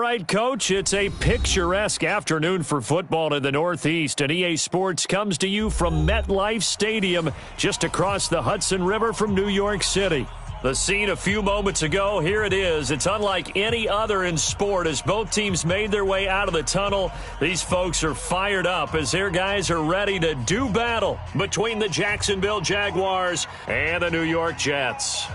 right, Coach, it's a picturesque afternoon for football in the Northeast, and EA Sports comes to you from MetLife Stadium just across the Hudson River from New York City. The scene a few moments ago, here it is. It's unlike any other in sport as both teams made their way out of the tunnel. These folks are fired up as their guys are ready to do battle between the Jacksonville Jaguars and the New York Jets.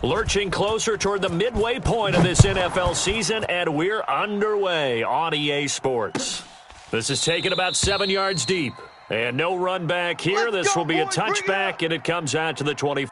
Lurching closer toward the midway point of this NFL season, and we're underway on EA Sports. This is taken about 7 yards deep, and no run back here. This will be a touchback, and it comes out to the 24.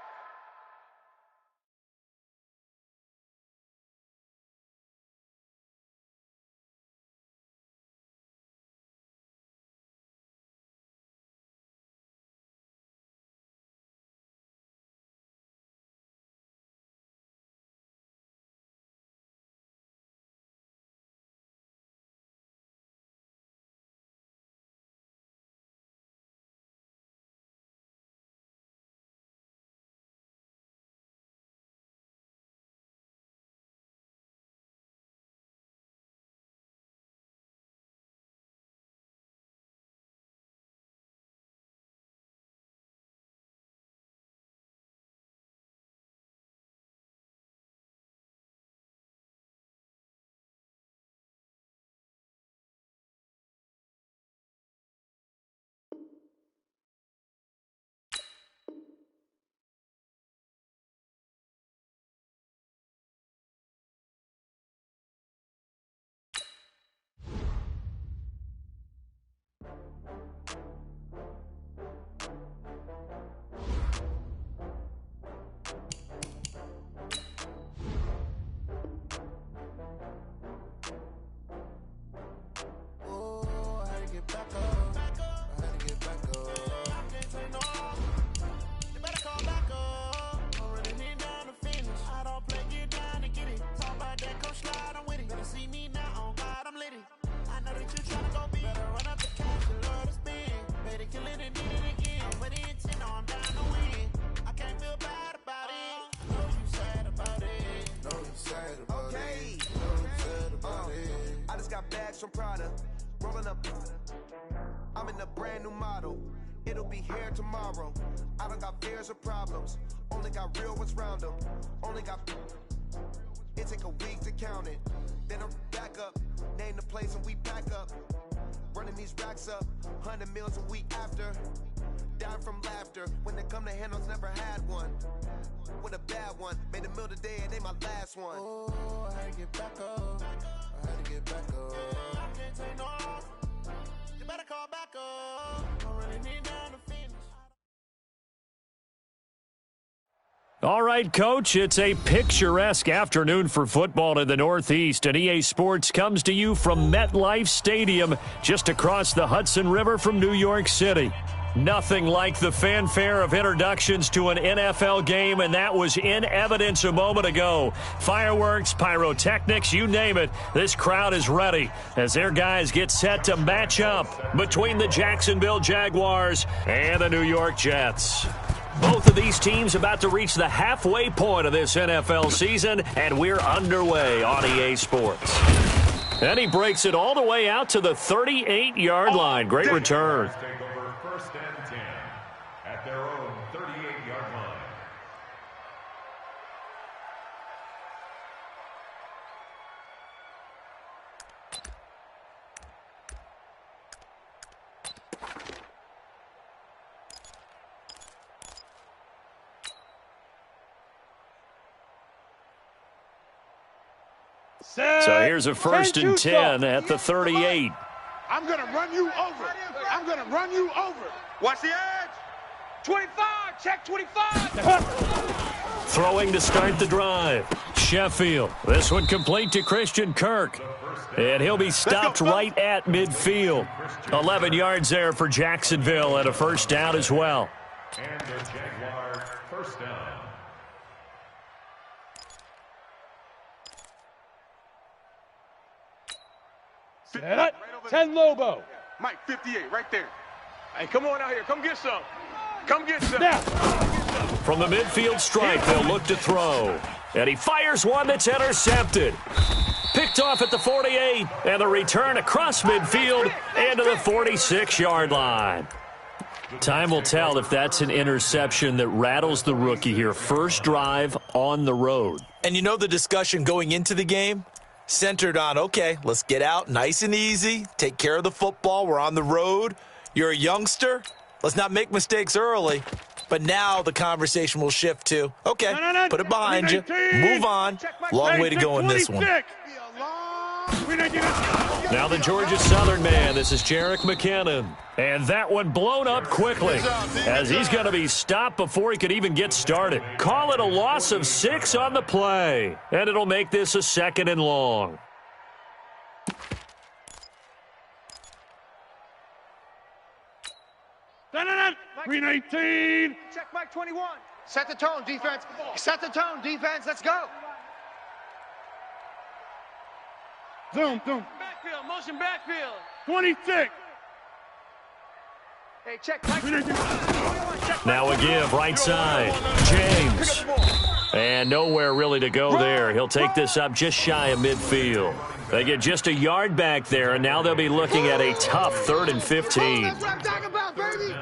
From Prada, rolling up. I'm in a brand new model. It'll be here tomorrow. I don't got fears or problems. Only got real ones round them. Only got. It take a week to count it. Then I'm back up. Name the place and we back up. Running these racks up. 100 meals a week after. Dying from laughter. When it come to handles, never had one. With a bad one. Made a meal today and they my last one. Oh, I had to get back up. I had to get back up. I can't take no off. You better call back up. I really need down to finish. All right, Coach, it's a picturesque afternoon for football in the Northeast, and EA Sports comes to you from MetLife Stadium just across the Hudson River from New York City. Nothing like the fanfare of introductions to an NFL game, and that was in evidence a moment ago. Fireworks, pyrotechnics, you name it. This crowd is ready as their guys get set to match up between the Jacksonville Jaguars and the New York Jets. Both of these teams about to reach the halfway point of this NFL season, and we're underway on EA Sports. And he breaks it all the way out to the 38-yard line. Great return. First and 10 at their own 38-yard line. So here's a first and 10 at the 38. I'm going to run you over. I'm going to run you over. Watch the edge. 25. Check 25. Throwing to start the drive. Sheffield. This one complete to Christian Kirk. And he'll be stopped right at midfield. 11 yards there for Jacksonville and a first down as well. And the Jaguars first down. Set up. 10 Lobo. Mike, 58, right there. Hey, come on out here. Come get some. Come get some. Now. From the midfield stripe, they'll look to throw. And he fires one that's intercepted. Picked off at the 48, and the return across midfield and to the 46-yard line. Time will tell if that's an interception that rattles the rookie here. First drive on the road. And you know the discussion going into the game? Centered on, okay, let's get out nice and easy, take care of the football, we're on the road. You're a youngster, let's not make mistakes early. But now the conversation will shift to, okay, put it behind you, move on. Long way to go in this one. Now the Georgia Southern man, this is Jerick McKinnon. And that one blown up quickly as he's going to be stopped before he could even get started. Call it a loss of 6 on the play, and it'll make this a 2nd and long. Green 18. Check Mike 21. Set the tone, defense. Set the tone, defense. Let's go. Zoom. Backfield, motion backfield. 26. Hey, check Mike. Now a give, right side. James. And nowhere really to go there. He'll take this up just shy of midfield. They get just a yard back there, and now they'll be looking at a tough 3rd and 15. That's what I'm talking about, baby.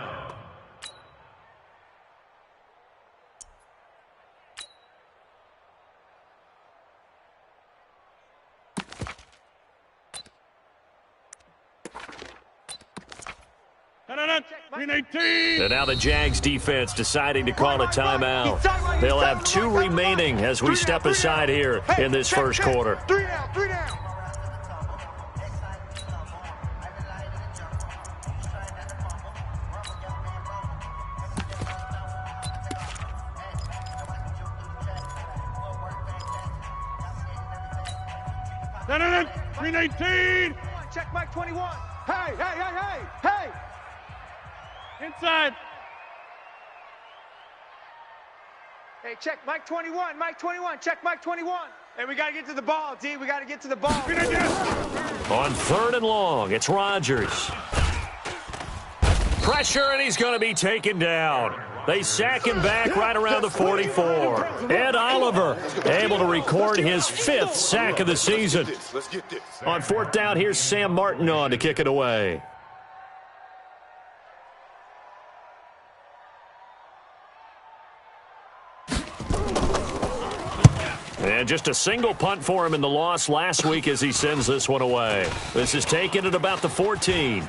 Green 18. And now the Jags defense deciding to call a timeout. They'll have 2 remaining as we step aside here in this first quarter. 3 down, 3 down. Green 18. Check Mike 21. Hey. Inside. Hey, check Mike 21. Mike 21. Check Mike 21. Hey, we got to get to the ball, D. We got to get to the ball. On 3rd and long, it's Rodgers. Pressure, and he's going to be taken down. They sack him back right around the 44. Ed Oliver able to record his 5th sack of the season. On 4th down, here's Sam Martin on to kick it away. And just a single punt for him in the loss last week as he sends this one away. This is taken at about the 14.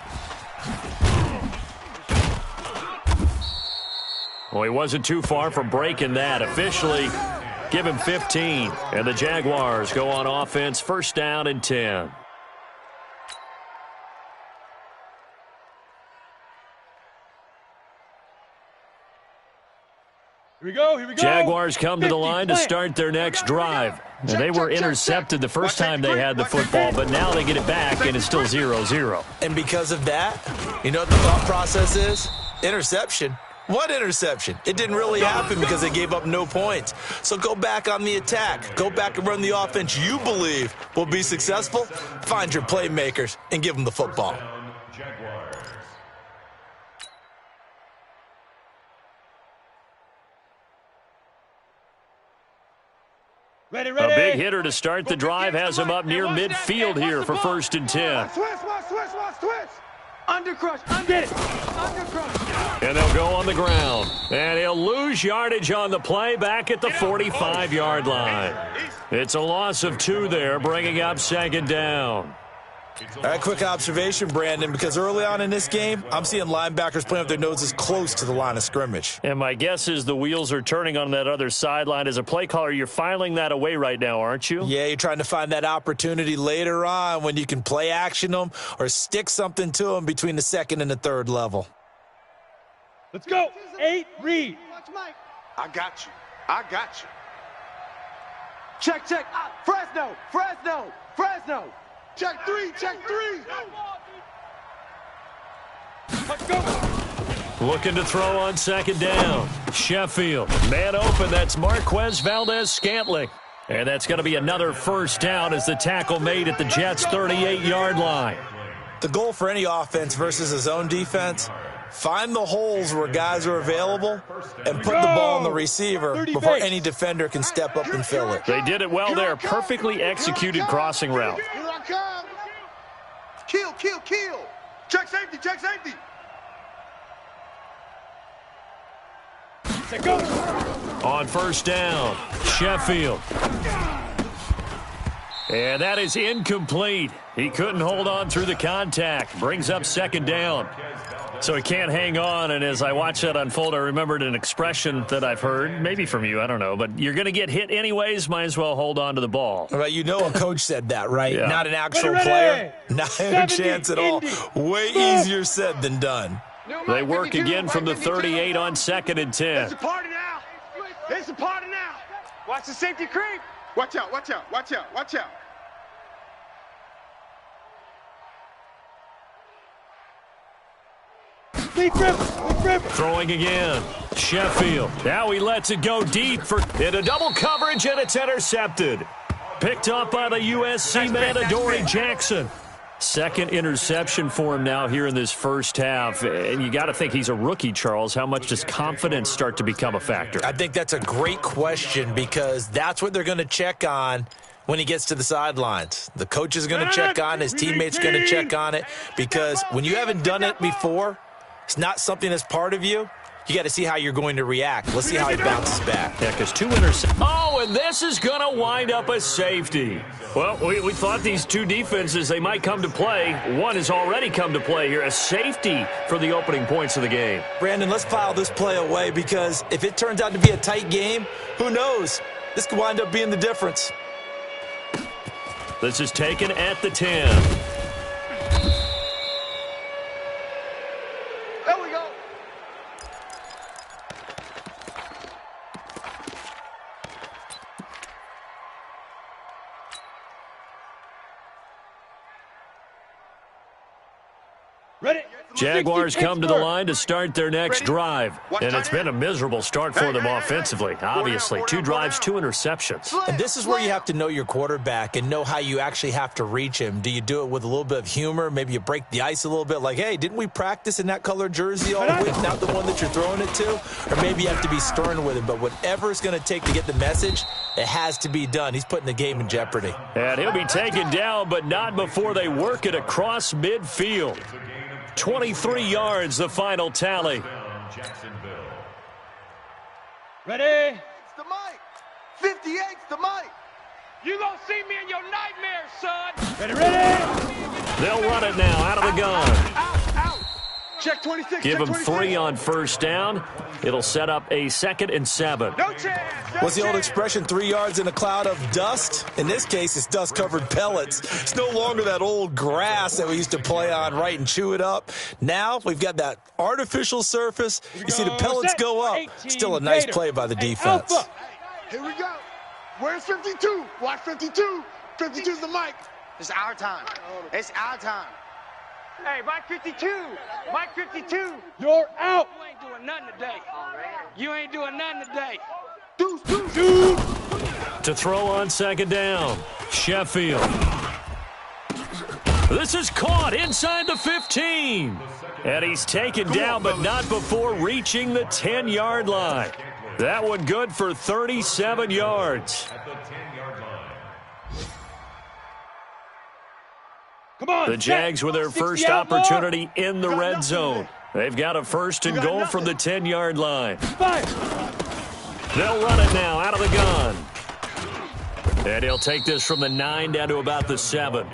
Well, he wasn't too far from breaking that. Officially, give him 15. And the Jaguars go on offense, 1st down and 10. Here we go. Jaguars come to the line to start their next drive. And they were intercepted the first time they had the football, but now they get it back, and it's still 0-0. And because of that, you know what the thought process is? Interception. What interception? It didn't really happen because they gave up no points. So go back on the attack. Go back and run the offense you believe will be successful. Find your playmakers and give them the football. Ready. A big hitter to start the drive has him up near midfield here for 1st and 10. Switch. Undercrush. Undercrush. And they'll go on the ground. And he'll lose yardage on the play back at the 45-yard line. It's a loss of 2 there, bringing up 2nd down. All right, quick observation, Brandon, because early on in this game, I'm seeing linebackers playing with their noses close to the line of scrimmage. And my guess is the wheels are turning on that other sideline. As a play caller, you're filing that away right now, aren't you? Yeah, you're trying to find that opportunity later on when you can play action them or stick something to them between the 2nd and the 3rd level. Let's go. 8, read. Watch Mike. I got you. Check. Fresno. Check 3. Let's go. Looking to throw on 2nd down. Sheffield. Man open, that's Marquez Valdez-Scantling. And that's going to be another first down as the tackle made at the Jets' 38-yard line. The goal for any offense versus his own defense, find the holes where guys are available and put the ball on the receiver before any defender can step up and fill it. They did it well there. Perfectly executed crossing route. Here I come. Kill, kill, kill. Check safety, check safety. On first down, Sheffield. And that is incomplete. He couldn't hold on through the contact. Brings up second down. So he can't hang on, and as I watched that unfold, I remembered an expression that I've heard, maybe from you, I don't know, but you're going to get hit anyways, might as well hold on to the ball. Well, you know a coach said that, right? Yeah. Not an actual player. Not a chance at all. Way easier said than done. They work again from the 38 on 2nd and 10. It's a party now. It's a party now. Watch the safety creep. Watch out, watch out, watch out, watch out. Throwing again. Sheffield. Now he lets it go deep into double coverage, and it's intercepted. Picked up by the USC man, Adoree Jackson. Second interception for him now here in this first half. And you got to think he's a rookie, Charles. How much does confidence start to become a factor? I think that's a great question because that's what they're going to check on when he gets to the sidelines. The coach is going to check on, his teammates going to check on it, because when you haven't done it before, it's not something that's part of you. You got to see how you're going to react. Let's see how he bounces back. Yeah, because 2 interceptions. Oh, and this is going to wind up a safety. Well, we thought these two defenses, they might come to play. One has already come to play here. A safety for the opening points of the game. Brandon, let's file this play away because if it turns out to be a tight game, who knows? This could wind up being the difference. This is taken at the 10. There we go. Ready? Jaguars come to the line to start their next drive. And it's been a miserable start for them offensively. Obviously, 2 drives, 2 interceptions. And this is where you have to know your quarterback and know how you actually have to reach him. Do you do it with a little bit of humor? Maybe you break the ice a little bit like, hey, didn't we practice in that color jersey all week, not the one that you're throwing it to? Or maybe you have to be stern with him. But whatever it's going to take to get the message, it has to be done. He's putting the game in jeopardy. And he'll be taken down, but not before they work it across midfield. 23 yards, the final tally. Ready? It's the mic. 58's the mic. You gonna see me in your nightmares, son. Ready? They'll run it now out of the gun. Out. Check 26. Give check them 26. 3 on first down. It'll set up a 2nd and 7. No chance. What's the old expression, 3 yards in a cloud of dust? In this case, it's dust-covered pellets. It's no longer that old grass that we used to play on, right, and chew it up. Now we've got that artificial surface. You see the pellets go up. Still a nice play by the defense. Here we go. Where's 52? Watch 52. 52's the mic. It's our time. It's our time. Hey, Mike 52. Mike 52. You're out. You ain't doing nothing today. You ain't doing nothing today. Deuce. To throw on 2nd down, Sheffield. This is caught inside the 15. And he's taken down, but not before reaching the 10-yard line. That one good for 37 yards. Come on. The Jags with their first opportunity in the red zone. They've got a 1st and goal from the 10-yard line. They'll run it now out of the gun. And he'll take this from the 9 down to about the 7.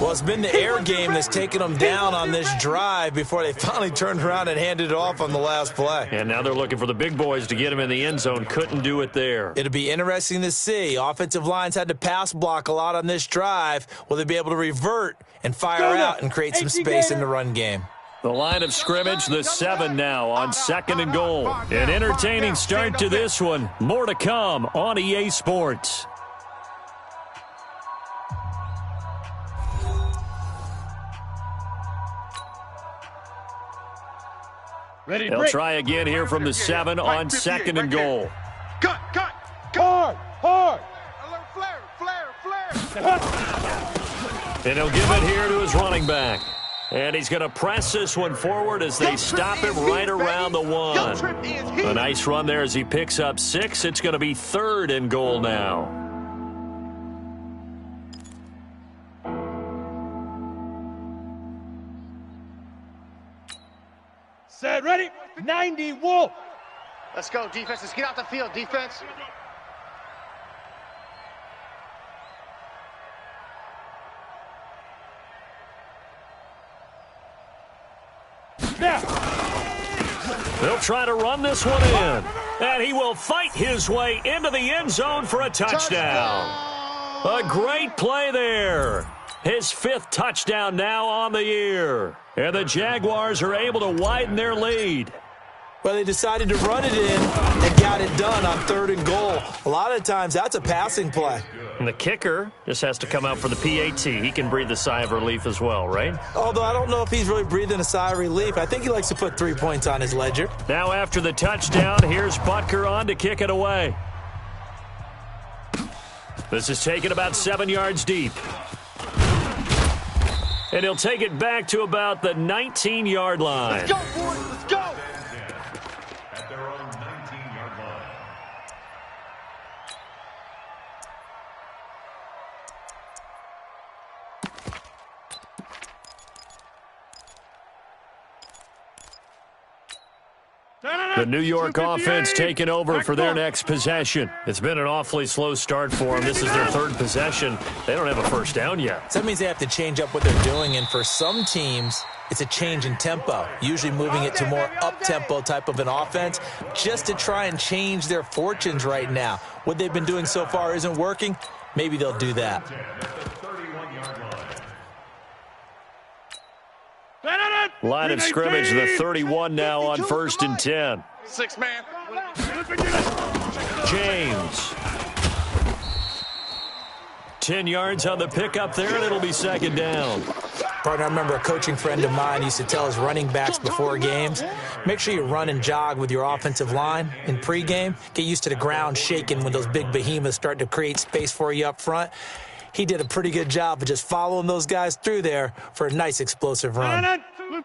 Well, it's been the air game that's taken them down on this drive before they finally turned around and handed it off on the last play. And now they're looking for the big boys to get him in the end zone. Couldn't do it there. It'll be interesting to see. Offensive lines had to pass block a lot on this drive. Will they be able to revert and fire out and create some space in the run game? The line of scrimmage, the 7 now on 2nd and goal. An entertaining start to this one. More to come on EA Sports. They'll try again here from the 7 on 2nd and goal. Cut. Hard. And he'll give it here to his running back. And he's going to press this one forward as they stop him right around the 1. A nice run there as he picks up 6. It's going to be 3rd and goal now. Set, ready, 90, Wolf. Let's go, defense. Let's get out the field, defense. Now. They'll try to run this one in. And he will fight his way into the end zone for a touchdown. A great play there. His 5th touchdown now on the year. And the Jaguars are able to widen their lead. Well, they decided to run it in and got it done on 3rd and goal. A lot of times, that's a passing play. And the kicker just has to come out for the PAT. He can breathe a sigh of relief as well, right? Although I don't know if he's really breathing a sigh of relief. I think he likes to put 3 points on his ledger. Now after the touchdown, here's Butker on to kick it away. This is taken about 7 yards deep. And he'll take it back to about the 19-yard line. Let's go, boys. Let's go. At their own 19-yard line. The New York offense taking over for their next possession. It's been an awfully slow start for them. This is their 3rd possession. They don't have a first down yet. So that means they have to change up what they're doing, and for some teams, it's a change in tempo, usually moving it to more up-tempo type of an offense just to try and change their fortunes right now. What they've been doing so far isn't working. Maybe they'll do that. Line of scrimmage, the 31 now on 1st and 10. 6 man. James. 10 yards on the pickup there, and it'll be 2nd down. Partner, I remember a coaching friend of mine used to tell his running backs before games, make sure you run and jog with your offensive line in pregame. Get used to the ground shaking when those big behemoths start to create space for you up front. He did a pretty good job of just following those guys through there for a nice explosive run.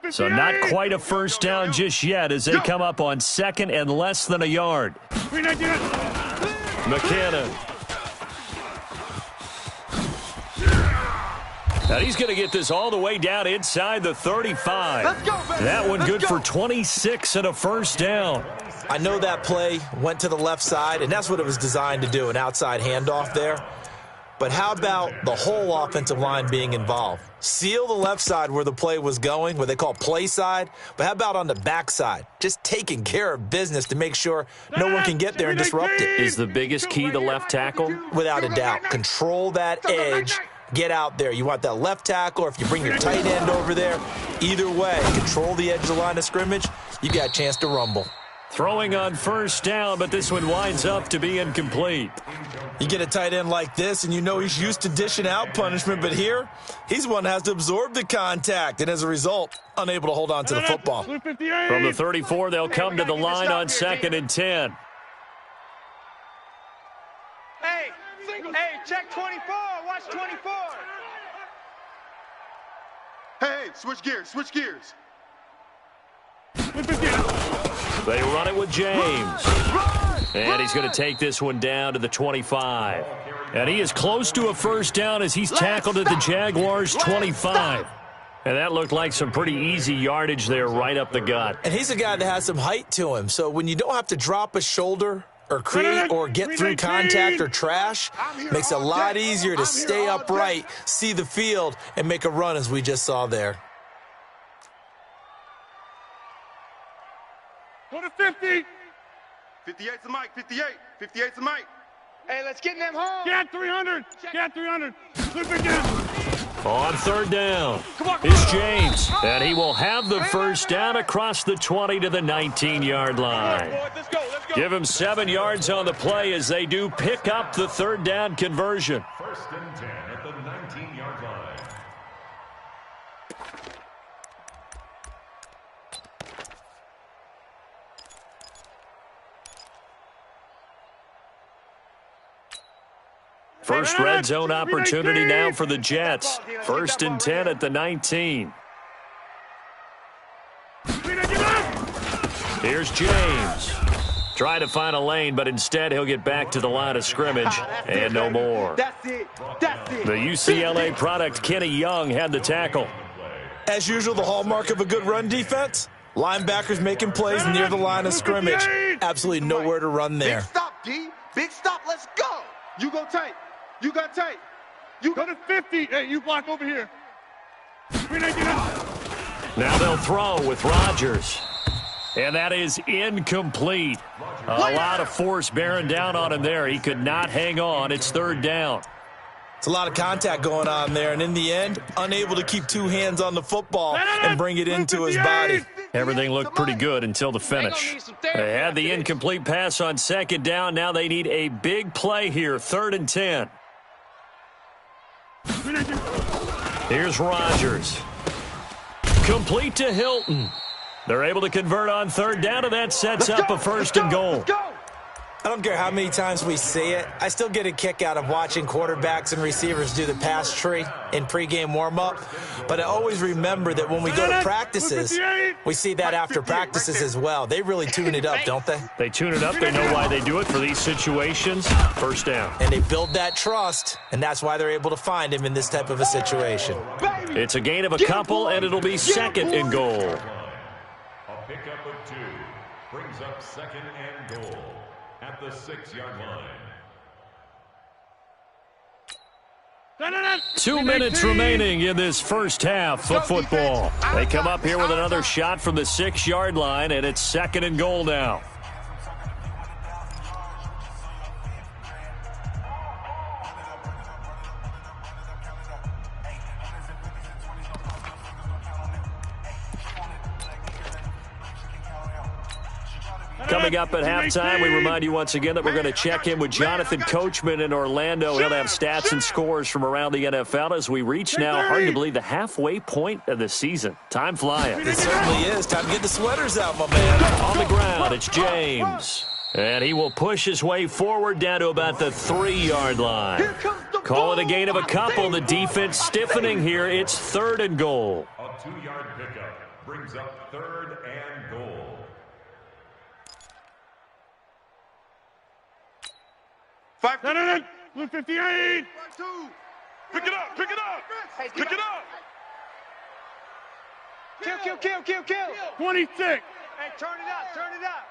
So not quite a first down just yet as they come up on 2nd and less than a yard. McKinnon. Now he's going to get this all the way down inside the 35. Let's go, baby. That one good for 26 and a first down. I know that play went to the left side, and that's what it was designed to do, an outside handoff there. But how about the whole offensive line being involved? Seal the left side where the play was going, what they call play side. But how about on the back side? Just taking care of business to make sure no one can get there and disrupt it. Is the biggest key the left tackle? Without a doubt. Control that edge. Get out there. You want that left tackle, or if you bring your tight end over there, either way, control the edge of the line of scrimmage, you got a chance to rumble. Throwing on first down, but this one winds up to be incomplete. You get a tight end like this, and you know he's used to dishing out punishment, but here, he's one that has to absorb the contact, and as a result, unable to hold on to the football. From the 34, they'll come to the line on 2nd and 10. Hey, check 24. Watch 24. Hey, switch gears, switch gears. They run it with James. And he's going to take this one down to the 25. And he is close to a first down as he's tackled at the Jaguars' 25. And that looked like some pretty easy yardage there right up the gut. And he's a guy that has some height to him, so when you don't have to drop a shoulder or create or get through contact or trash, makes it a lot easier to stay upright, see the field, and make a run as we just saw there. Go to 50. 58's the mic, 58. 58's the mic. Hey, let's get them home. Get 300. Get 300. Flip it down. On 3rd down is James. And he will have the first down across the 20 to the 19-yard line. Let's go. Give him 7 yards on the play as they do pick up the 3rd down conversion. 1st and 10 at the 19-yard line. First red zone opportunity now for the Jets. 1st and 10 at the 19. Here's James. Try to find a lane, but instead he'll get back to the line of scrimmage and no more. That's it. That's it. The UCLA product, Kenny Young, had the tackle. As usual, the hallmark of a good run defense, linebackers making plays near the line of scrimmage. Absolutely nowhere to run there. Big stop, D. Big stop. Let's go. You go tight. You got tight. You go to 50. Hey, you block over here. Now they'll throw with Rodgers. And that is incomplete. A lot of force bearing down on him there. He could not hang on. It's 3rd down. It's a lot of contact going on there, and in the end, unable to keep 2 hands on the football and bring it into his body. Everything looked pretty good until the finish. They had the incomplete pass on 2nd down. Now they need a big play here, 3rd and 10. Here's Rodgers. Complete to Hilton. They're able to convert on 3rd down, and that sets up a 1st and goal. I don't care how many times we see it. I still get a kick out of watching quarterbacks and receivers do the pass tree in pregame warm-up. But I always remember that when we go to practices, we see that after practices as well. They really tune it up, don't they? They tune it up. They know why they do it for these situations. 1st down. And they build that trust, and that's why they're able to find him in this type of a situation. It's a gain of a couple, and it'll be 2nd and goal. A pickup of 2 brings up 2nd and goal at the 6-yard line. 2 minutes remaining in this first half of football. They come up here with another shot from the 6-yard line, and it's 2nd and goal now. Coming up at halftime, we remind you once again that we're going to check in with Jonathan Coachman in Orlando. He'll have stats and scores from around the NFL as we reach now, hard to believe, the halfway point of the season. Time flying. It certainly is. Time to get the sweaters out, my man. On the ground, it's James. And he will push his way forward down to about the 3-yard line. Call it a gain of a couple. The defense stiffening here. It's 3rd and goal. A 2-yard pickup brings up 3rd and goal. 158. Pick it up. Pick it up. Pick it up. Kill. 26. Hey, turn it up. Turn it up.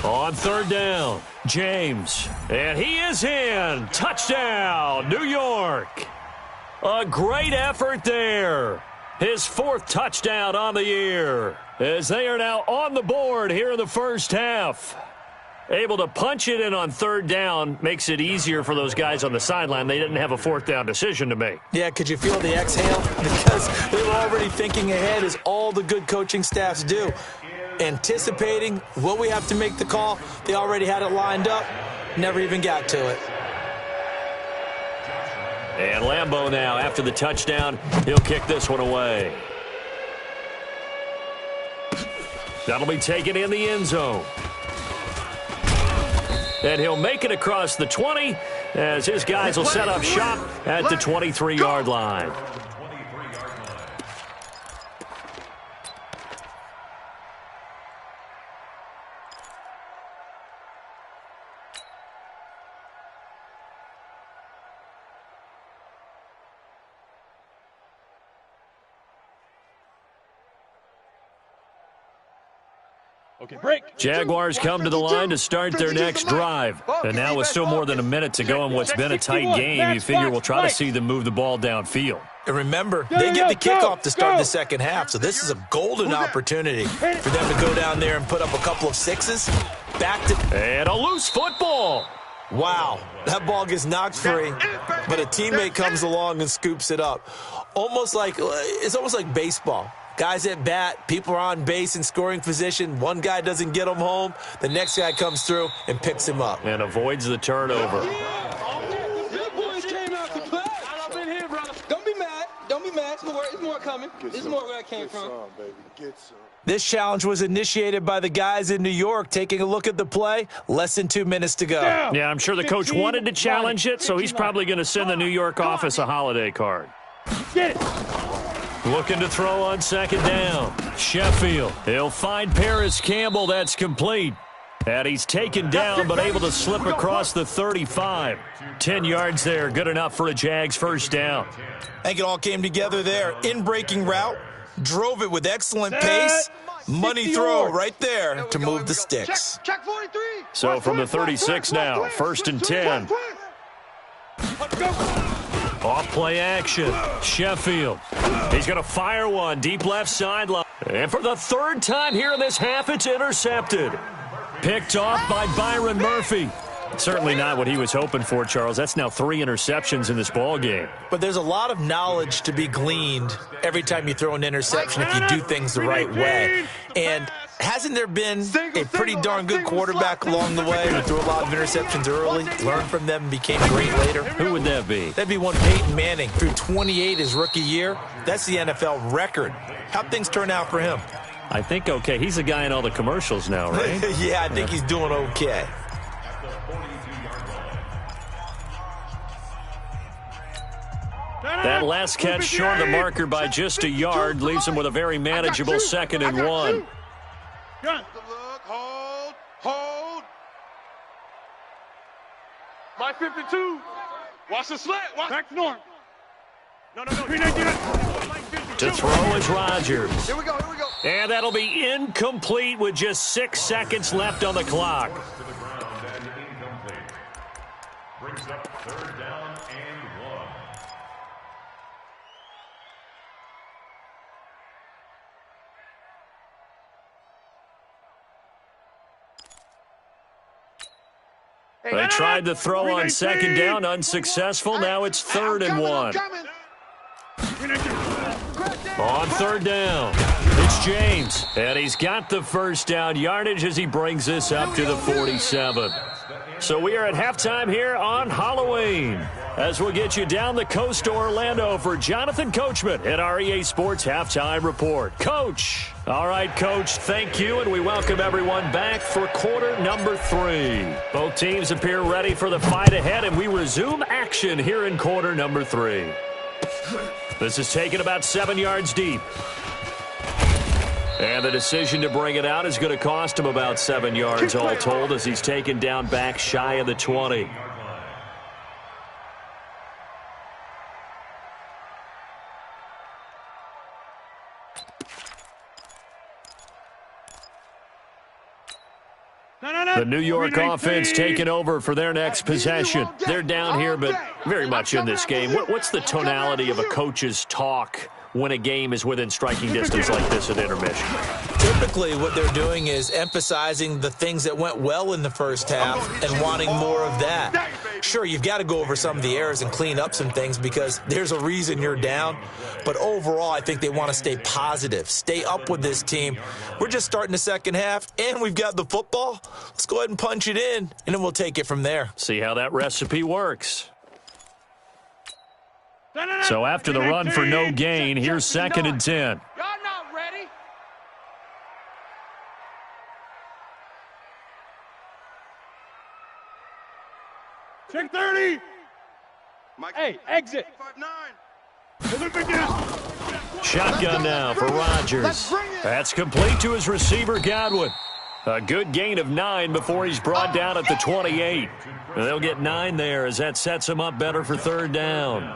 On 3rd down, James. And he is in. Touchdown, New York. A great effort there. His 4th touchdown on the year as they are now on the board here in the first half. Able to punch it in on 3rd down makes it easier for those guys on the sideline. They didn't have a 4th down decision to make. Yeah, could you feel the exhale? Because they were already thinking ahead, as all the good coaching staffs do. Anticipating, will we have to make the call? They already had it lined up, never even got to it. And Lambeau now, after the touchdown, he'll kick this one away. That'll be taken in the end zone. And he'll make it across the 20 as his guys will set up shop at the 23-yard line. Okay, break. Jaguars come to the line to start their next drive. And now with still more than a minute to go in what's been a tight game, you figure we'll try to see them move the ball downfield. And remember, they get the kickoff to start the second half, so this is a golden opportunity for them to go down there and put up a couple of 6s. And a loose football. Wow, that ball gets knocked free, but a teammate comes along and scoops it up. It's almost like baseball. Guys at bat, people are on base in scoring position. One guy doesn't get him home. The next guy comes through and picks him up. And avoids the turnover. Don't be mad. Don't be mad. It's more coming. This is more where I came from. Baby. Get some. This challenge was initiated by the guys in New York. Taking a look at the play, less than 2 minutes to go. Yeah, I'm sure the coach wanted to challenge it, so he's probably going to send the New York office a holiday card. Get it. Looking to throw on second down. Sheffield. He'll find Paris Campbell. That's complete. And he's taken down, but able to slip across the 35. 10 yards there. Good enough for a Jags first down. I think it all came together there. In-breaking route. Drove it with excellent pace. Money throw right there to move the sticks. Check 43. So from the 36 now, first and 10. Off play action. Sheffield. He's going to fire one deep left sideline. And for the third time here in this half, it's intercepted. Picked off by Byron Murphy. Certainly not what he was hoping for, Charles. That's now 3 interceptions in this ball game. But there's a lot of knowledge to be gleaned every time you throw an interception if you do things the right way. And hasn't there been a pretty darn good quarterback along the way who threw a lot of interceptions early, learned from them, and became great later? Who would that be? That'd be one Peyton Manning. Threw 28 his rookie year. That's the NFL record. How'd things turn out for him? I think okay. He's a guy in all the commercials now, right? Yeah, I think he's doing okay. That last catch short of the marker by just a yard leaves him with a very manageable 2nd and 1. Good look. Hold. Hold. My 52. Watch the slant. Back to norm. No. To throw is Rodgers. Here we go. And that'll be incomplete with just 6 seconds left on the clock. Brings up third down and 1. They tried to throw on second down, unsuccessful. Now it's 3rd and 1. On third down, it's James. And he's got the first down yardage as he brings this up to the 47. So we are at halftime here on Halloween, as we'll get you down the coast to Orlando for Jonathan Coachman at our EA Sports Halftime Report. Coach. All right, Coach, thank you, and we welcome everyone back for quarter number 3. Both teams appear ready for the fight ahead, and we resume action here in quarter number 3. This is taken about 7 yards deep. And the decision to bring it out is going to cost him about 7 yards all told as he's taken down back shy of the 20. The New York offense taking over for their next possession. They're down here, but very much in this game. What's the tonality of a coach's talk when a game is within striking distance like this at intermission? Typically, what they're doing is emphasizing the things that went well in the first half and wanting more of that. Sure, you've got to go over some of the errors and clean up some things because there's a reason you're down. But overall, I think they want to stay positive, stay up with this team. We're just starting the second half, and we've got the football. Let's go ahead and punch it in, and then we'll take it from there. See how that recipe works. So after the run for no gain, here's 2nd and 10. Y'all not ready? Check 30. Hey, exit. 5-9. Shotgun now for Rodgers. That's complete to his receiver, Godwin. A good gain of 9 before he's brought down at the 28. They'll get 9 there as that sets him up better for 3rd down.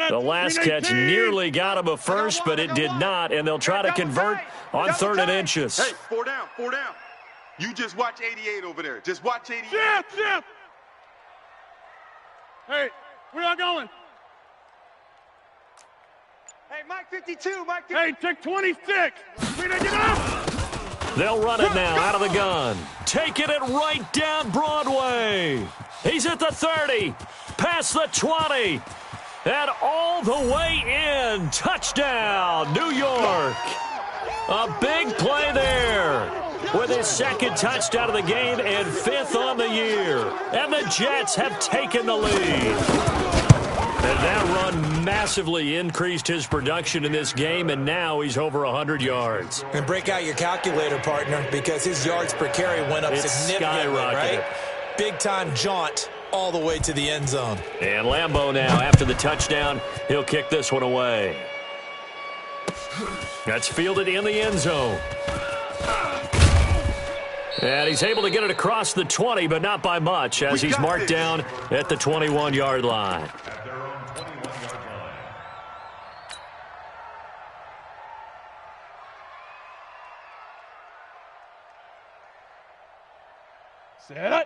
The last catch nearly got him a first, but it did not, and they'll try to convert on 3rd and inches. Hey, 4 down. You just watch 88 over there. Just watch 88. Jeff! Hey, where y'all going? Hey, Mike 52, Mike 52. Hey, check 26. We didn't get up. They'll run it now out of the gun. Taking it right down Broadway. He's at the 30, past the 20. And all the way in. Touchdown, New York. A big play there with his second touchdown of the game and 5th on the year. And the Jets have taken the lead. And that run massively increased his production in this game, and now he's over 100 yards. And break out your calculator, partner, because his yards per carry went up significantly, right? Big-time jaunt all the way to the end zone. And Lambeau now, after the touchdown, he'll kick this one away. That's fielded in the end zone. And he's able to get it across the 20, but not by much, as he's marked down at the 21-yard line.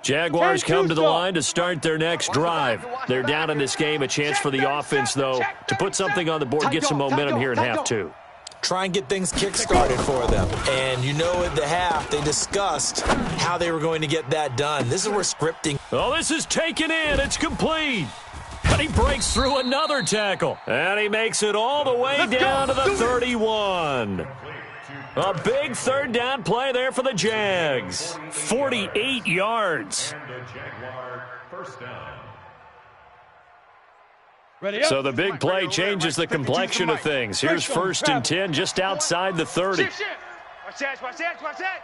Jaguars come to the line to start their next drive. They're down in this game. A chance for the offense, though, to put something on the board, get some momentum here in half two. Try and get things kick-started for them. And you know at the half, they discussed how they were going to get that done. This is where scripting. Oh, this is taken in. It's complete. And he breaks through another tackle. And he makes it all the way down to the 31. A big third down play there for the Jags. 48 yards. So the big play changes the complexion of things. Here's 1st and 10 just outside the 30. Watch that, watch that, watch that.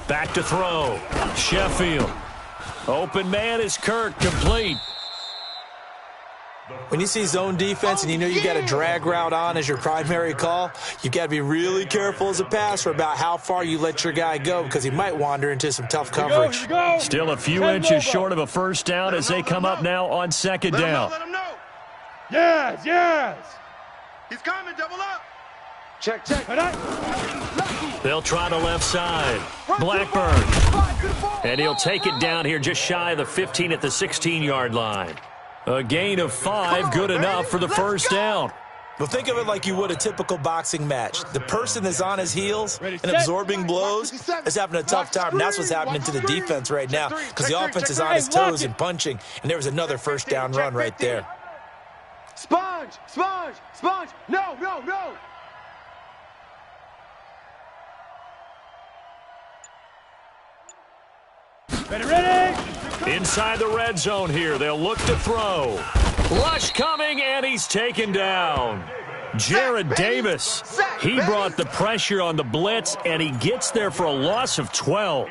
Back to throw. Sheffield. Open man is Kirk, complete. When you see zone defense and you know you got a drag route on as your primary call, you got to be really careful as a passer about how far you let your guy go, because he might wander into some tough coverage. Still a few inches short of a first down as they come up now on 2nd down. Let him know. Yes, yes. He's coming, double up. Check, check. They'll try the left side. Blackburn. And he'll take it down here just shy of the 15 at the 16-yard line. A gain of 5, good enough for the first down. Well, think of it like you would a typical boxing match. The person that's on his heels and absorbing blows is having a tough time. And that's what's happening to the defense right now, because the offense is on his toes and punching. And there was another first down run right there. Sponge, sponge, sponge. No, no, no. Ready? Inside the red zone here. They'll look to throw. Rush coming, and he's taken down. Jared Davis. He brought the pressure on the blitz, and he gets there for a loss of 12.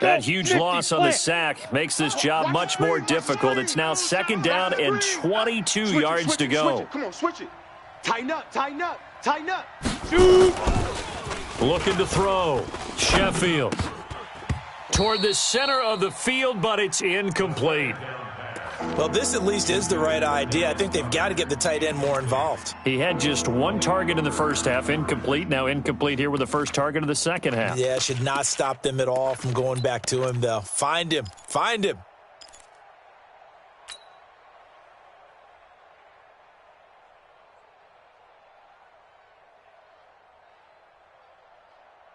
That huge loss on the sack makes this job much more difficult. It's now 2nd down and 22 yards to go. Come on, switch it. Tighten up, tighten up, tighten up. Shoot. Looking to throw. Sheffield. Toward the center of the field, but it's incomplete. Well, this at least is the right idea. I think they've got to get the tight end more involved. He had just 1 target in the first half, incomplete. Now incomplete here with the first target of the second half. Yeah, should not stop them at all from going back to him, though. Find him. Find him.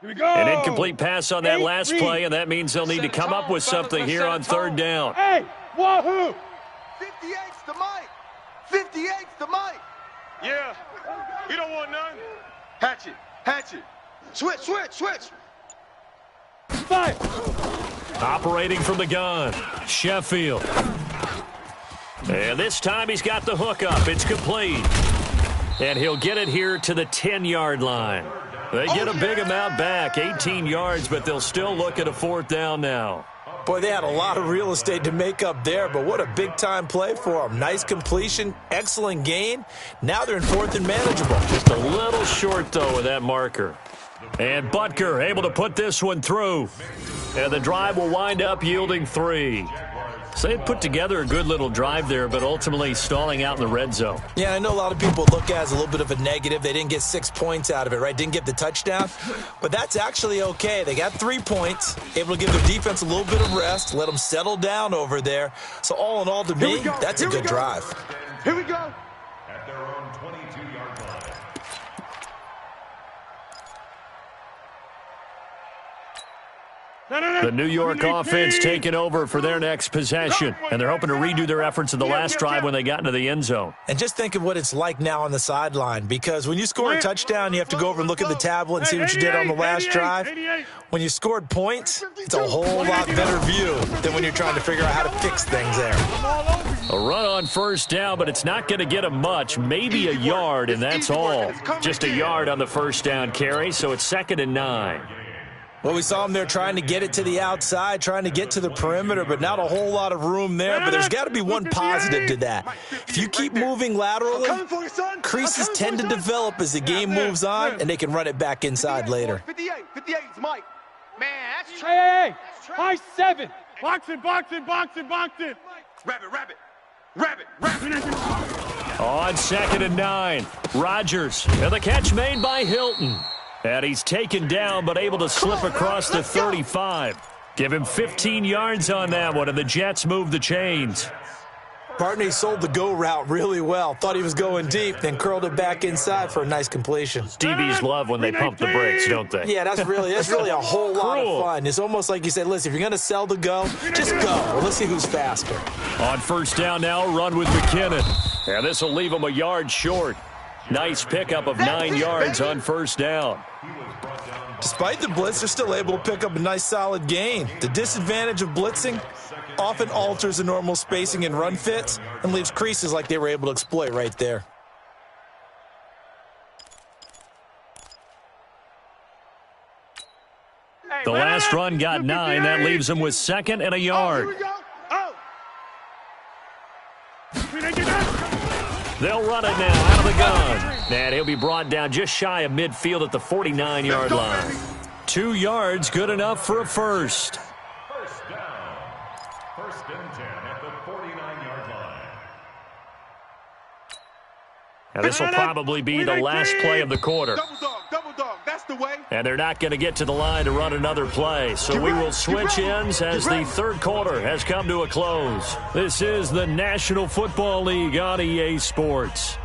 Here we go. An incomplete pass on that last play, and that means they'll need to come up with something here on 3rd down. Hey, wahoo! 58's the mic. 58's the mic. Yeah. You don't want none. Hatchet, hatchet. Switch, switch, switch. Fire. Operating from the gun, Sheffield. And this time he's got the hook up. It's complete. And he'll get it here to the 10-yard line. They get a big amount back, 18 yards, but they'll still look at a 4th down now. Boy, they had a lot of real estate to make up there, but what a big-time play for them. Nice completion, excellent gain. Now they're in 4th and manageable. Just a little short, though, with that marker. And Butker able to put this one through. And the drive will wind up yielding 3. So they put together a good little drive there, but ultimately stalling out in the red zone. Yeah, I know a lot of people look at it as a little bit of a negative. They didn't get 6 points out of it, right? Didn't get the touchdown. But that's actually okay. They got 3 points, able to give their defense a little bit of rest, let them settle down over there. So all in all, to me, that's a good drive. Here we go. At their own 22-yard line. The New York offense taking over for their next possession, and they're hoping to redo their efforts in the last drive when they got into the end zone. And just think of what it's like now on the sideline, because when you score a touchdown, you have to go over and look at the tablet and see what you did on the last drive. When you scored points, it's a whole lot better view than when you're trying to figure out how to fix things there. A run on first down, but it's not going to get him much, maybe a yard, and that's all. Just a yard on the first down carry, so it's 2nd and 9. Well, we saw him there trying to get it to the outside, trying to get to the perimeter, but not a whole lot of room there. But there's got to be one positive to that. If you keep moving laterally, creases tend to develop as the game moves on, and they can run it back inside later. 58 is Mike. Man, that's Hey, high 7. Box it. Rabbit. On 2nd and 9, Rodgers, and the catch made by Hilton. And he's taken down, but able to slip across the 35. Give him 15 yards on that one, and the Jets move the chains. Bartney sold the go route really well. Thought he was going deep, then curled it back inside for a nice completion. DBs love when they pump the brakes, don't they? Yeah, that's really a whole lot of fun. It's almost like you said, listen, if you're going to sell the go, just go. Well, let's see who's faster. On first down now, run with McKinnon. And this will leave him a yard short. Nice pickup of 9 yards on first down. Despite the blitz, they're still able to pick up a nice solid gain. The disadvantage of blitzing often alters the normal spacing and run fits and leaves creases like they were able to exploit right there. The last run got 9. That leaves him with 2nd and a yard. They'll run it now out of the gun. And he'll be brought down just shy of midfield at the 49-yard line. 2 yards, good enough for a first. First down. 1st and 10 at the 49-yard line. And this will probably be the last play of the quarter. Double dog, that's the way. And they're not going to get to the line to run another play. So we will switch ends as the third quarter has come to a close. This is the National Football League on EA Sports.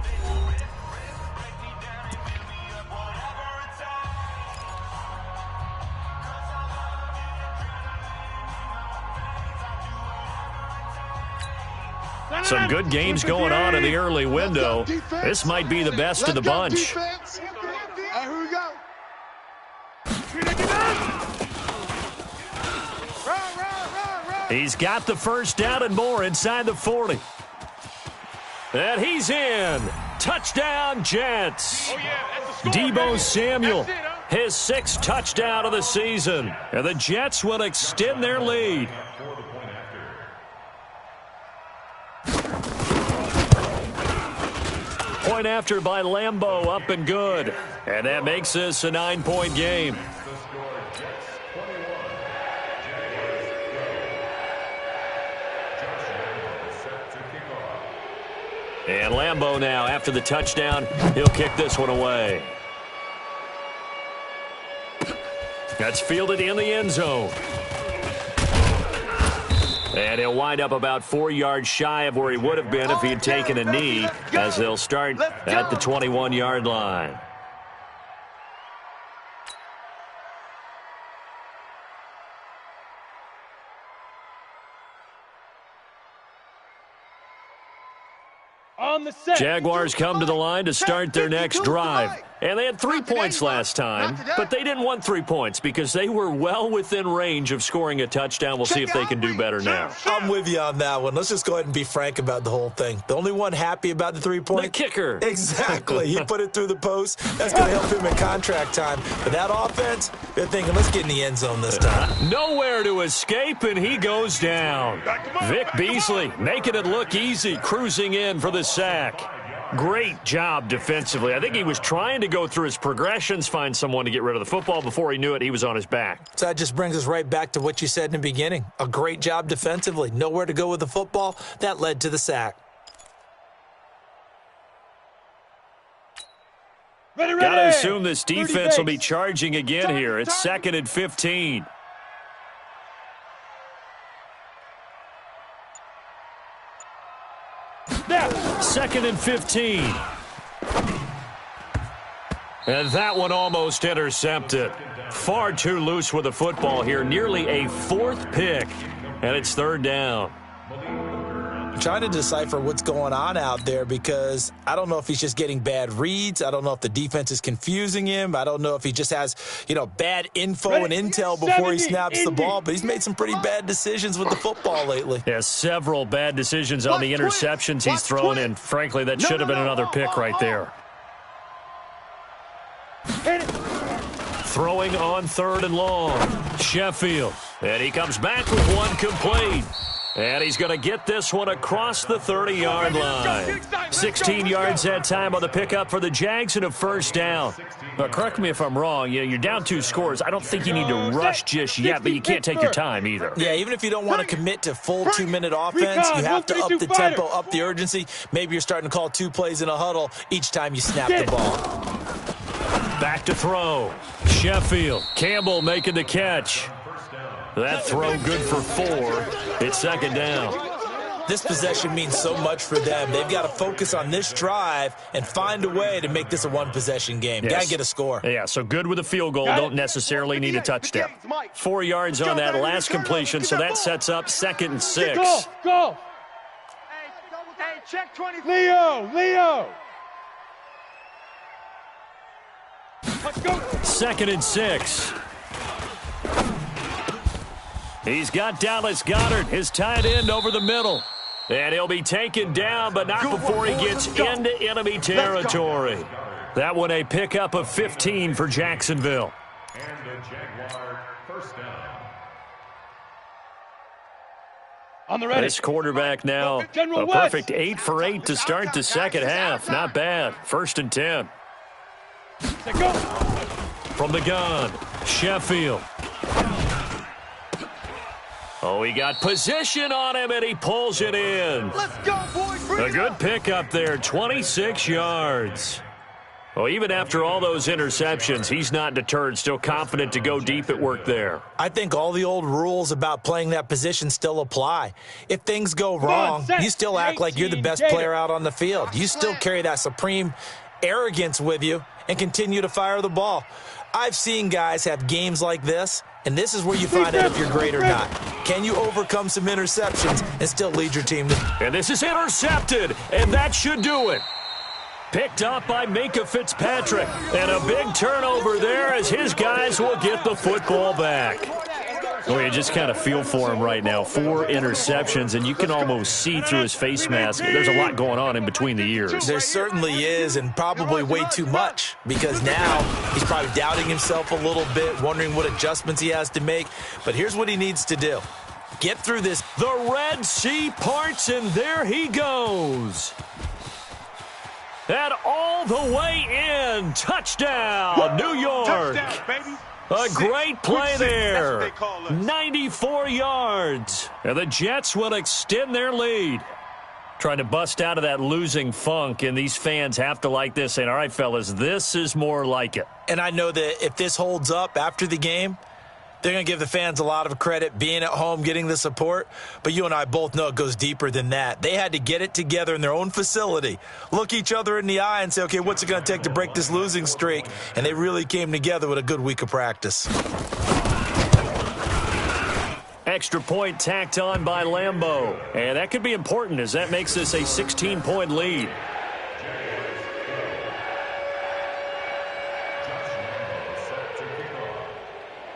Some good games going on in the early window. This might be the best of the bunch. Here we go. He's got the first down and more inside the 40. And he's in. Touchdown, Jets. Deebo Samuel, his 6th touchdown of the season. And the Jets will extend their lead. Point after by Lambeau, up and good. And that makes this a 9-point game. And Lambeau now, after the touchdown, he'll kick this one away. That's fielded in the end zone. And he'll wind up about 4 yards shy of where he would have been if he had taken a knee, as they'll start at the 21-yard line. Jaguars come to the line to start their next drive. And they had 3 points last time, but they didn't want 3 points because they were well within range of scoring a touchdown. We'll see if they can do better now. I'm with you on that one. Let's just go ahead and be frank about the whole thing. The only one happy about the 3 points? The kicker. Exactly. He put it through the post. That's going to help him in contract time. But that offense, they're thinking, let's get in the end zone this time. Nowhere to escape, and he goes down. Vic Beasley making it look easy, cruising in for the sack. Great job defensively. I think he was trying to go through his progressions, find someone to get rid of the football. Before he knew it, he was on his back. So that just brings us right back to what you said in the beginning. A great job defensively. Nowhere to go with the football. That led to the sack. Got to assume this defense will be charging again here. It's 2nd and 15. Second and 15. And that one almost intercepted. Far too loose with the football here. Nearly a fourth pick. And it's third down. I'm trying to decipher what's going on out there because I don't know if he's just getting bad reads. I don't know if the defense is confusing him. I don't know if he just has, bad info and intel before he snaps the ball. But he's made some pretty bad decisions with the football lately. Yeah, several bad decisions on the interceptions he's thrown in. Frankly, that should have been another pick right there. Throwing on third and long. Sheffield. And he comes back with one complete. And he's going to get this one across the 30-yard line. 16 yards that time on the pickup for the Jags and a first down. But correct me if I'm wrong. You're down 2 scores. I don't think you need to rush just yet, but you can't take your time either. Yeah, even if you don't want to commit to full 2-minute offense, you have to up the tempo, up the urgency. Maybe you're starting to call 2 plays in a huddle each time you snap the ball. Back to throw. Sheffield. Campbell making the catch. That throw good for 4. It's second down. This possession means so much for them. They've got to focus on this drive and find a way to make this a one-possession game. Yes. Got to get a score. Yeah, so good with a field goal. Don't necessarily need a touchdown. 4 yards on that last completion, so that sets up 2nd and 6. Go! Hey, check 24. Leo! Let's go. 2nd and 6. He's got Dallas Goedert, his tight end, over the middle. And he'll be taken down, but not before he gets into enemy territory. That one a pickup of 15 for Jacksonville. And the Jaguar first down. On the ready. This quarterback now a perfect 8 for 8 to start the second half. Not bad. 1st and 10. From the gun, Sheffield. Oh, he got position on him, and he pulls it in. Let's go, boys. A good pickup there, 26 yards. Well, even after all those interceptions, he's not deterred, still confident to go deep at work there. I think all the old rules about playing that position still apply. If things go wrong, you still act like you're the best player out on the field. You still carry that supreme arrogance with you and continue to fire the ball. I've seen guys have games like this, and this is where you find out if you're great or not. Can you overcome some interceptions and still lead your team? And this is intercepted, and that should do it. Picked up by Minkah Fitzpatrick, and a big turnover there as his guys will get the football back. Oh, you just kind of feel for him right now. 4 interceptions, and you can almost see through his face mask. There's a lot going on in between the ears. There certainly is, and probably way too much, because now he's probably doubting himself a little bit, wondering what adjustments he has to make. But here's what he needs to do. Get through this. The Red Sea parts, and there he goes. And all the way in. Touchdown, New York. Touchdown, baby. A great play there. 94 yards. And the Jets will extend their lead. Trying to bust out of that losing funk, and these fans have to like this. And all right, fellas, this is more like it. And I know that if this holds up after the game, they're going to give the fans a lot of credit, being at home, getting the support. But you and I both know it goes deeper than that. They had to get it together in their own facility, look each other in the eye and say, okay, what's it going to take to break this losing streak? And they really came together with a good week of practice. Extra point tacked on by Lambeau. And that could be important as that makes this a 16-point lead.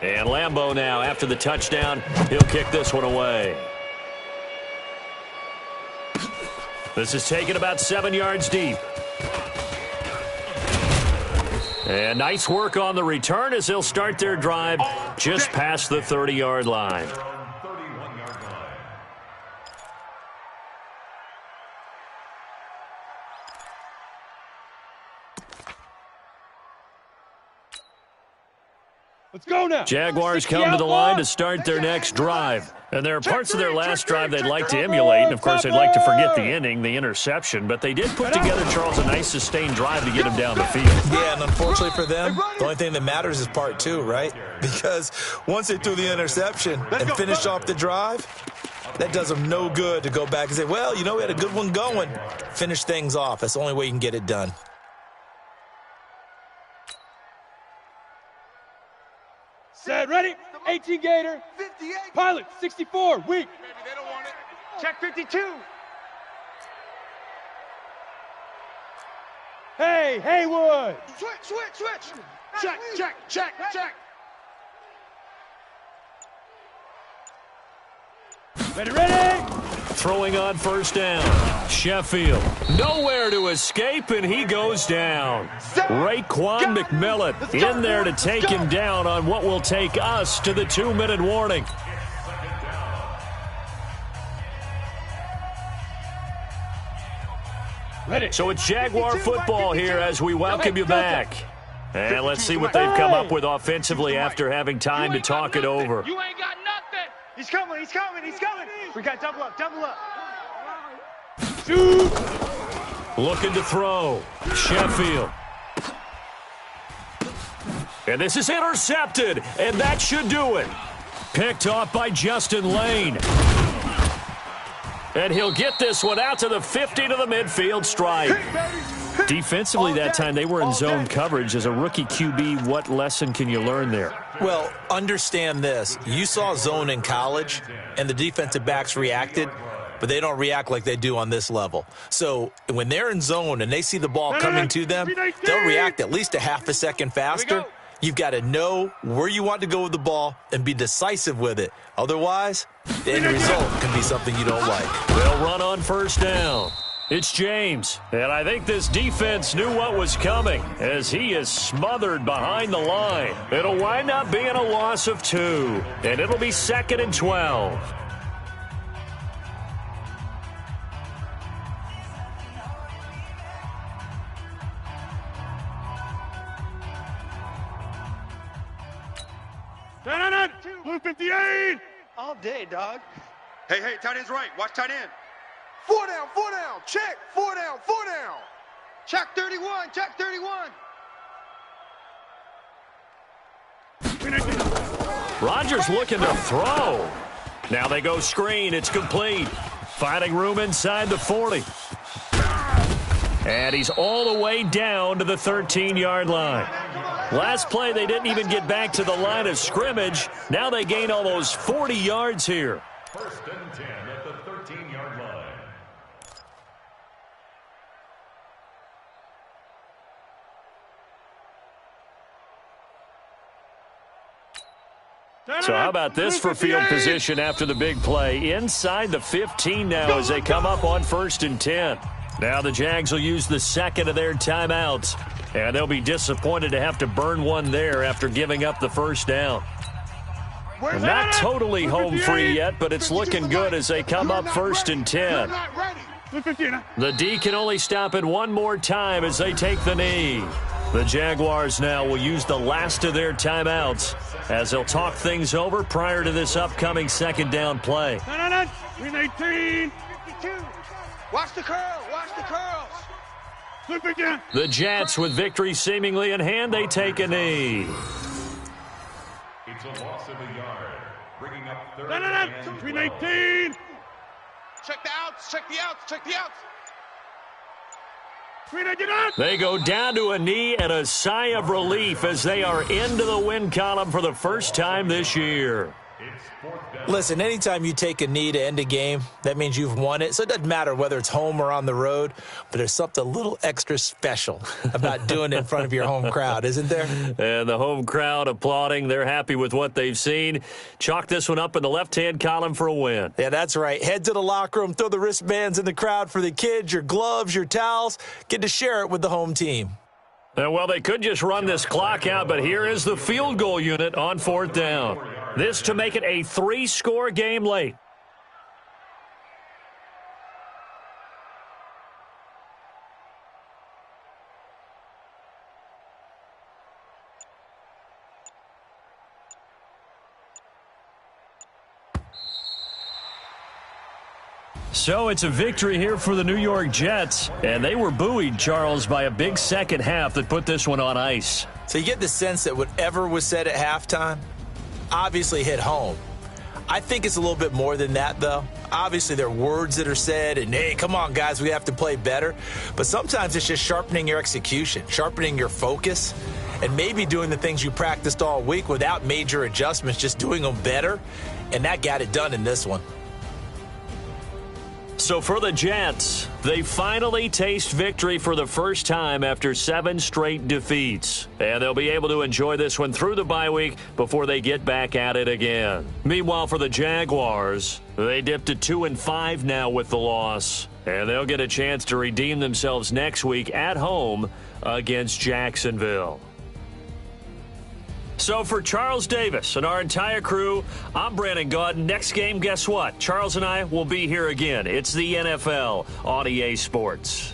And Lambeau now, after the touchdown, he'll kick this one away. This is taken about 7 yards deep. And nice work on the return as they'll start their drive just past the 30-yard line. Let's go now. Jaguars come to the line to start their next drive. And there are parts of their last drive they'd like to emulate. And, of course, they'd like to forget the ending, the interception. But they did put together, Charles, a nice sustained drive to get them down the field. Yeah, and unfortunately for them, the only thing that matters is part 2, right? Because once they threw the interception and finished off the drive, that does them no good to go back and say, well, you know, we had a good one going. Finish things off. That's the only way you can get it done. ready? 18 Gator. 58. Pilot, 64, weak. Baby, they don't want it. Check 52. Hey, Haywood. Switch. Check. Ready? Throwing on first down. Sheffield. Nowhere to escape, and he goes down. Raekwon McMillan in there to take him down on what will take us to the 2-minute warning. Ready. So it's Jaguar football here as we welcome you back. And let's see what they've come up with offensively after having time to talk it over. You ain't got nothing. He's coming. We got double up. Shoot. Looking to throw. Sheffield. And this is intercepted, and that should do it. Picked off by Justin Lane. And he'll get this one out to the 50 to the midfield stripe. Defensively that time, they were in zone coverage. As a rookie QB, what lesson can you learn there? Well, understand this. You saw zone in college, and the defensive backs reacted, but they don't react like they do on this level. So when they're in zone and they see the ball coming to them, they'll react at least a half a second faster. You've got to know where you want to go with the ball and be decisive with it. Otherwise, the end result can be something you don't like. They'll run on first down. It's James, and I think this defense knew what was coming as he is smothered behind the line. It'll wind up being a loss of 2, and it'll be 2nd and 12. Blue 58. All day, dog. Hey, tight end's right. Watch tight end. 4 down. Check. 4 down. Check 31. Rodgers looking to throw. Now they go screen. It's complete. Finding room inside the 40. And he's all the way down to the 13-yard line. Last play, they didn't even get back to the line of scrimmage. Now they gain almost 40 yards here. 1st and 10 at the 13-yard line. So how about this for field position after the big play? Inside the 15 now as they come up on 1st and 10. Now the Jags will use the 2nd of their timeouts. And they'll be disappointed to have to burn one there after giving up the first down. Not totally home free yet, but it's looking good as they come up 1st and 10. The D can only stop it one more time as they take the knee. The Jaguars now will use the last of their timeouts as they'll talk things over prior to this upcoming 2nd down play. 18. 52. Watch the curls. The Jets, with victory seemingly in hand, they take a knee. It's a loss of a yard, bringing up 3rd and 12. 18. Check the outs. They go down to a knee and a sigh of relief as they are into the win column for the first time this year. Listen, anytime you take a knee to end a game, that means you've won it. So it doesn't matter whether it's home or on the road, but there's something a little extra special about doing it in front of your home crowd, isn't there? And the home crowd applauding. They're happy with what they've seen. Chalk this one up in the left-hand column for a win. Yeah, that's right. Head to the locker room, throw the wristbands in the crowd for the kids, your gloves, your towels. Get to share it with the home team. Well, they could just run this clock out, but here is the field goal unit on 4th down. This to make it a 3-score game late. So it's a victory here for the New York Jets, and they were buoyed, Charles, by a big second half that put this one on ice. So you get the sense that whatever was said at halftime obviously hit home. I think it's a little bit more than that, though. Obviously, there are words that are said, and, hey, come on, guys, we have to play better. But sometimes it's just sharpening your execution, sharpening your focus. and maybe doing the things you practiced all week without major adjustments, just doing them better, and that got it done in this one. So for the Jets, they finally taste victory for the first time after 7 straight defeats. And they'll be able to enjoy this one through the bye week before they get back at it again. Meanwhile, for the Jaguars, they dipped to 2-5 now with the loss. And they'll get a chance to redeem themselves next week at home against Jacksonville. So for Charles Davis and our entire crew, I'm Brandon Gaudin. Next game, guess what? Charles and I will be here again. It's the NFL on EA Sports.